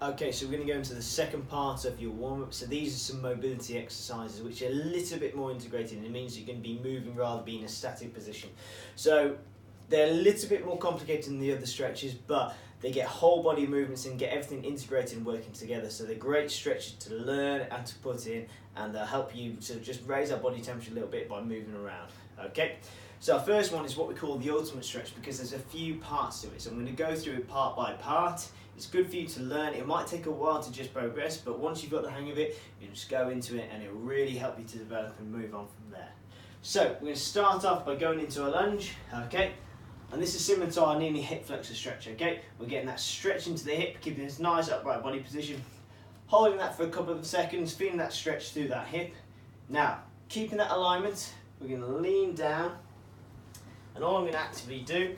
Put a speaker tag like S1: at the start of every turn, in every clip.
S1: Okay, so we're going to go into the second part of your warm-up. So these are some mobility exercises which are a little bit more integrated, and it means you're going to be moving rather than being in a static position. So they're a little bit more complicated than the other stretches, but they get whole body movements and get everything integrated and working together. So they're great stretches to learn and to put in, and they'll help you to just raise our body temperature a little bit by moving around. Okay, so our first one is what we call the ultimate stretch, because there's a few parts to it. So I'm going to go through it part by part. It's good for you to learn. It might take a while to just progress, but once you've got the hang of it, you just go into it and it will really help you to develop and move on from there. So we're going to start off by going into a lunge, okay? And this is similar to our knee hip flexor stretch, okay? We're getting that stretch into the hip, keeping this nice upright body position, holding that for a couple of seconds, feeling that stretch through that hip. Now, keeping that alignment, we're going to lean down, and all I'm going to actively do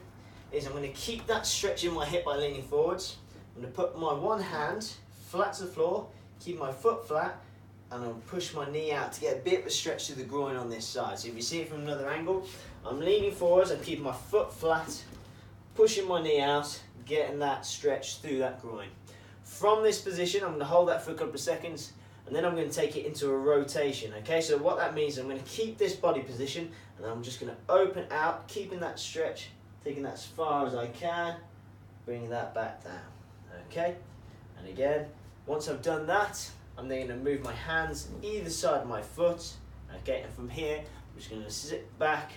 S1: is I'm going to keep that stretch in my hip by leaning forwards. I'm going to put my one hand flat to the floor, keep my foot flat, and I'll push my knee out to get a bit of a stretch through the groin on this side. So if you see it from another angle, I'm leaning forwards, I'm keeping my foot flat, pushing my knee out, getting that stretch through that groin. From this position, I'm going to hold that for a couple of seconds, and then I'm going to take it into a rotation, okay? So what that means, I'm going to keep this body position, and I'm just going to open out, keeping that stretch, taking that as far as I can, bringing that back down. Okay, and again, once I've done that, I'm then going to move my hands either side of my foot. Okay, and from here, I'm just going to sit back,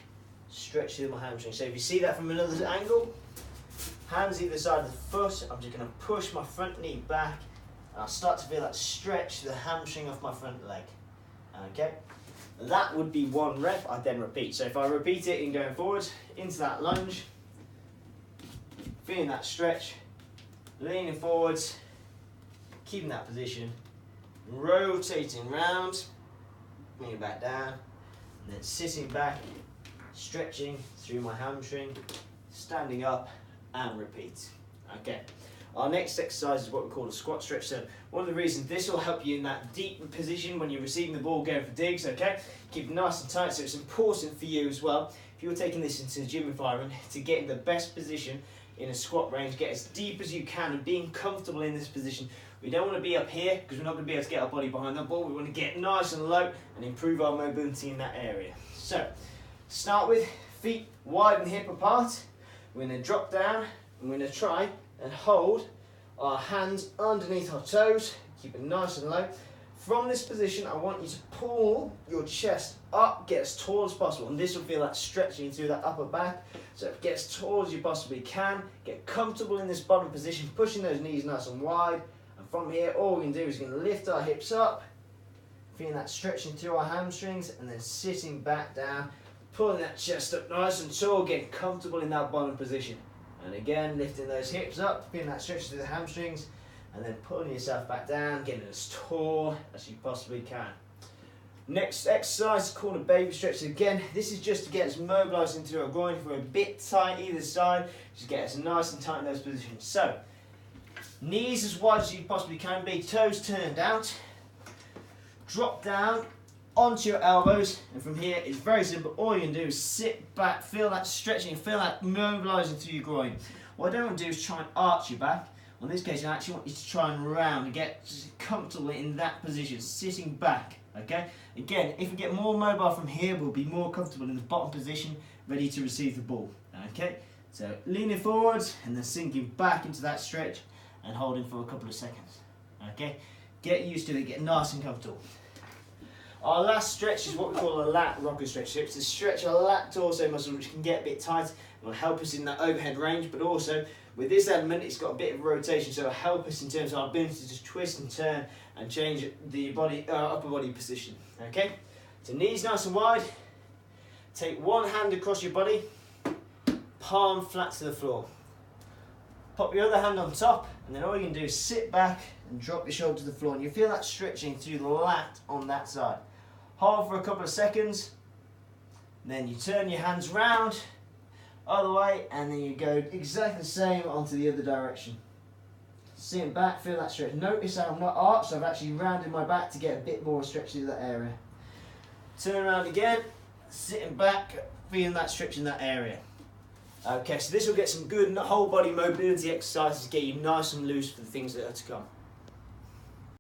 S1: stretch through my hamstring. So if you see that from another angle, hands either side of the foot, I'm just going to push my front knee back, and I'll start to feel that stretch through the hamstring of my front leg. Okay, that would be one rep. I then repeat. So if I repeat it in going forward into that lunge, feeling that stretch, leaning forwards, keeping that position, rotating round, bringing it back down, and then sitting back, stretching through my hamstring, standing up, and repeat. Okay, our next exercise is what we call a squat stretch. So one of the reasons this will help you in that deep position when you're receiving the ball going for digs, okay? Keep it nice and tight, so it's important for you as well, if you're taking this into the gym environment, to get in the best position in a squat range, get as deep as you can and being comfortable in this position. We don't want to be up here because we're not going to be able to get our body behind that ball. We want to get nice and low and improve our mobility in that area. So, start with feet wide and hip apart. We're going to drop down and we're going to try and hold our hands underneath our toes, keep it nice and low. From this position, I want you to pull your chest up, get as tall as possible, and this will feel like stretching through that upper back. So get as tall as you possibly can, get comfortable in this bottom position, pushing those knees nice and wide, and from here, all we can do is we're going to lift our hips up, feeling that stretching through our hamstrings, and then sitting back down, pulling that chest up nice and tall, getting comfortable in that bottom position. And again, lifting those hips up, feeling that stretch through the hamstrings, and then pulling yourself back down, getting as tall as you possibly can. Next exercise is called a baby stretch. Again, this is just to get us mobilised into our groin. If we're a bit tight either side, just get us nice and tight in those positions. So, knees as wide as you possibly can be, toes turned out, drop down onto your elbows, and from here it's very simple. All you can do is sit back, feel that stretching, feel that mobilising through your groin. What I don't want to do is try and arch your back. In this case, I actually want you to try and round and get comfortable in that position, sitting back, okay? Again, if we get more mobile from here, we'll be more comfortable in the bottom position, ready to receive the ball, okay? So leaning forwards and then sinking back into that stretch and holding for a couple of seconds, okay? Get used to it, get nice and comfortable. Our last stretch is what we call a lat rocker stretch. So it's to stretch our lat torso muscle, which can get a bit tight and will help us in that overhead range, but also with this element, it's got a bit of rotation, so it'll help us in terms of our ability to just twist and turn and change the body, upper body position. Okay? So knees nice and wide. Take one hand across your body, palm flat to the floor. Pop your other hand on top, and then all you can do is sit back and drop your shoulder to the floor, and you feel that stretching through the lat on that side. Hold for a couple of seconds, then you turn your hands round, other way, and then you go exactly the same onto the other direction. Sitting back, feel that stretch. Notice how I'm not arched, so I've actually rounded my back to get a bit more stretch through that area. Turn around again, sitting back, feeling that stretch in that area. Okay, so this will get some good whole body mobility exercises to get you nice and loose for the things that are to come.